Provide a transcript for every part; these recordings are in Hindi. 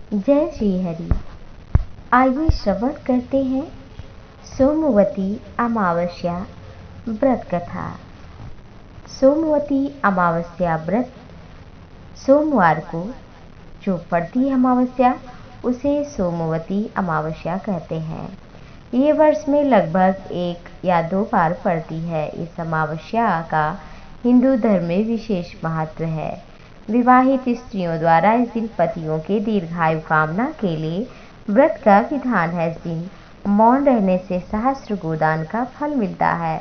जय श्री हरि। आइए श्रवण करते हैं सोमवती अमावस्या व्रत कथा। सोमवती अमावस्या व्रत सोमवार को जो पड़ती अमावस्या उसे सोमवती अमावस्या कहते हैं। ये वर्ष में लगभग 1 या 2 बार पड़ती है। इस अमावस्या का हिंदू धर्म में विशेष महत्व है। विवाहित स्त्रियों द्वारा इस दिन पतियों के दीर्घायु कामना के लिए व्रत का विधान है। इस दिन मौन रहने से सहस्त्र गोदान का फल मिलता है।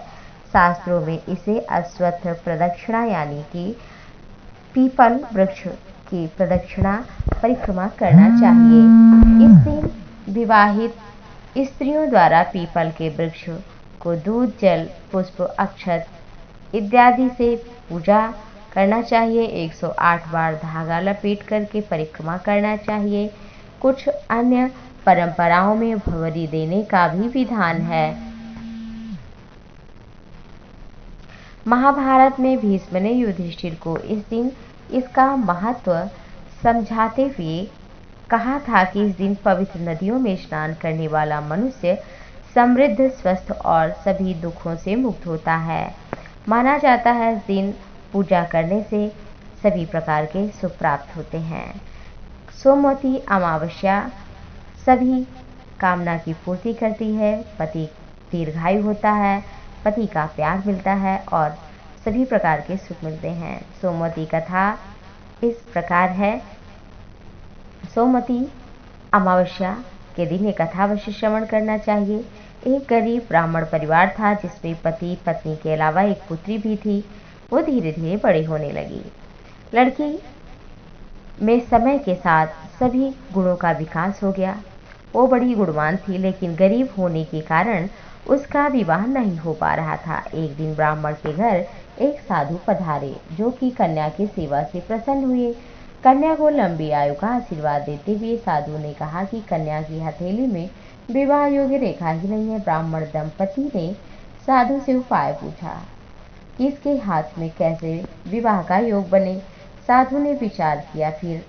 शास्त्रों में इसे अश्वत्थ प्रदक्षिणा यानी कि पीपल वृक्ष की प्रदक्षिणा परिक्रमा करना चाहिए। इस दिन विवाहित स्त्रियों द्वारा पीपल के वृक्ष को दूध, जल, पुष्प, अक्षत इत्यादि से पूजा करना चाहिए। 108 बार धागा लपेट करके परिक्रमा करना चाहिए। कुछ अन्य परंपराओं में भंवरी देने का भी विधान है। महाभारत में भीष्म ने युधिष्ठिर को इस दिन इसका महत्व समझाते हुए कहा था कि इस दिन पवित्र नदियों में स्नान करने वाला मनुष्य समृद्ध, स्वस्थ और सभी दुखों से मुक्त होता है। माना जाता है इस दिन पूजा करने से सभी प्रकार के सुख प्राप्त होते हैं। सोमवती अमावस्या सभी कामना की पूर्ति करती है। पति दीर्घायु होता है, पति का प्यार मिलता है और सभी प्रकार के सुख मिलते हैं। सोमवती कथा इस प्रकार है। सोमवती अमावस्या के दिन एक कथा अवश्य श्रवण करना चाहिए। एक गरीब ब्राह्मण परिवार था जिसमें पति पत्नी के अलावा एक पुत्री भी थी। वो धीरे धीरे बड़ी होने लगी। लड़की में समय के साथ सभी गुणों का विकास हो गया। वो बड़ी गुणवान थी, लेकिन गरीब होने के कारण उसका विवाह नहीं हो पा रहा था। एक दिन ब्राह्मण के घर एक साधु पधारे जो कि कन्या की सेवा से प्रसन्न हुए। कन्या को लंबी आयु का आशीर्वाद देते हुए साधु ने कहा कि कन्या की हथेली में विवाह योग्य रेखा ही नहीं है। ब्राह्मण दंपति ने साधु से उपाय पूछा कि इसके हाथ में कैसे विवाह का योग बने। साधु ने विचार किया, फिर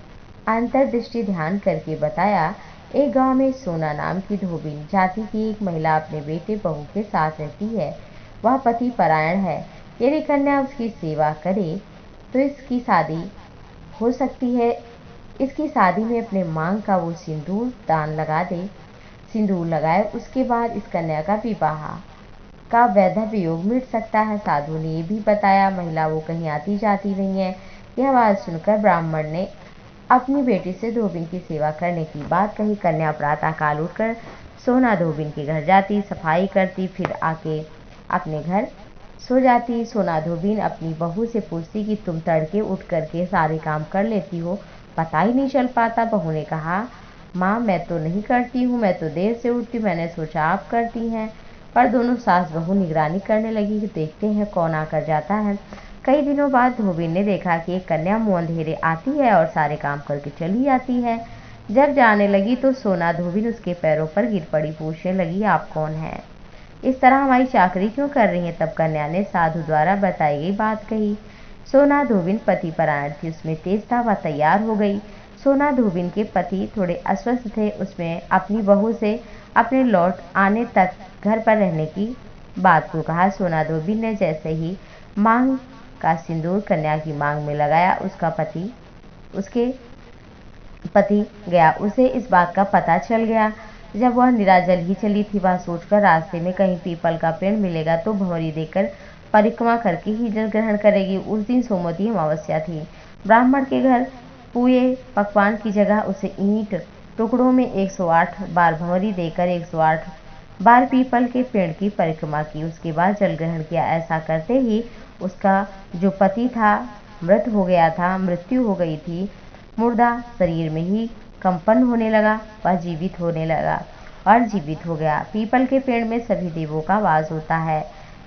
अंतर्दृष्टि ध्यान करके बताया। एक गांव में सोना नाम की धोबिन जाति की एक महिला अपने बेटे बहू के साथ रहती है। वह पति परायण है। यदि कन्या उसकी सेवा करे तो इसकी शादी हो सकती है। इसकी शादी में अपने मांग का वो सिंदूर दान लगा दे। सिंदूर लगाए, उसके बाद इस कन्या का विवाह का वैधव्य योग मिट सकता है। साधु ने ये भी बताया महिला वो कहीं आती जाती नहीं है। यह बात सुनकर ब्राह्मण ने अपनी बेटी से धोबिन की सेवा करने की बात कही। कन्या प्रातः काल उठकर सोना धोबिन के घर जाती, सफाई करती, फिर आके अपने घर सो जाती। सोना धोबिन अपनी बहू से पूछती कि तुम तड़के उठ करके सारे काम कर लेती हो, पता ही नहीं चल पाता। बहू ने कहा, माँ मैं तो नहीं करती हूँ, मैं तो देर से उठती, मैंने सोचा आप करती हैं। पर दोनों सास बहू निगरानी करने लगी कि देखते हैं कौन आकर जाता है। कई दिनों बाद धोबिन ने देखा कि एक कन्या मुँह अंधेरे आती है और सारे काम करके चली जाती है। जब जाने लगी तो सोना धोबिन उसके पैरों पर गिर पड़ी, पूछने लगी आप कौन है, इस तरह हमारी चाकरी क्यों कर रही हैं। तब कन्या ने साधु द्वारा बताई गई बात कही। सोना धोबिन पति परायण थी, उसमें तेज था, वह तैयार हो गई। सोना धोबिन के पति थोड़े अस्वस्थ थे। उसमें अपनी बहू से अपने लौट आने तक घर पर रहने की बात को कहा। सोना धोबिन ने जैसे ही मांग का सिंदूर कन्या की मांग में लगाया, उसके पति गया। उसे इस बात का पता चल गया। जब वह निराजल ही चली थी, वह सोचकर रास्ते में कहीं पीपल का पेड़ मिलेगा तो भंवरी देकर परिक्रमा करके ही जल ग्रहण करेगी। उस दिन सोमवती अमावस्या थी। ब्राह्मण के घर पुए पकवान की जगह उसे ईंट टुकड़ों में 108 बार भंवरी देकर 108 बार पीपल के पेड़ की परिक्रमा की। उसके बाद जल ग्रहण किया। ऐसा करते ही उसका जो पति था मृत हो गया था, मृत्यु हो गई थी। मुर्दा शरीर में ही कंपन होने लगा, वह जीवित होने लगा और जीवित हो गया। पीपल के पेड़ में सभी देवों का वास होता है।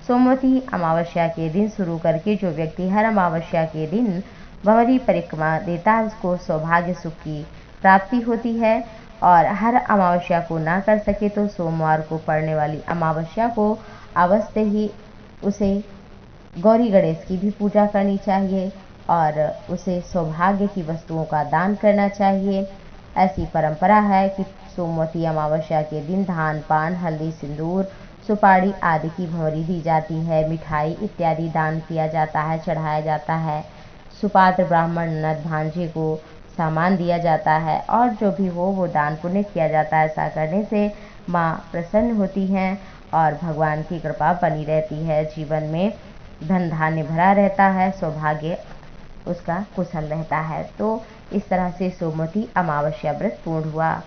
सोमवती अमावस्या के दिन शुरू करके जो व्यक्ति हर अमावस्या के दिन भंवरी परिक्रमा देता है उसको सौभाग्य सुख की प्राप्ति होती है। और हर अमावस्या को ना कर सके तो सोमवार को पड़ने वाली अमावस्या को अवश्य ही उसे गौरी गणेश की भी पूजा करनी चाहिए और उसे सौभाग्य की वस्तुओं का दान करना चाहिए। ऐसी परंपरा है कि सोमवती अमावस्या के दिन धान, पान, हल्दी, सिंदूर, सुपारी आदि की भंवरी दी जाती है। मिठाई इत्यादि दान किया जाता है, चढ़ाया जाता है। सुपात्र ब्राह्मण नर भांजे को सामान दिया जाता है और जो भी हो वो दान पुण्य किया जाता है। ऐसा करने से माँ प्रसन्न होती हैं और भगवान की कृपा बनी रहती है। जीवन में धन धान्य भरा रहता है, सौभाग्य उसका कुशल रहता है। तो इस तरह से सोमवती अमावस्या व्रत पूर्ण हुआ।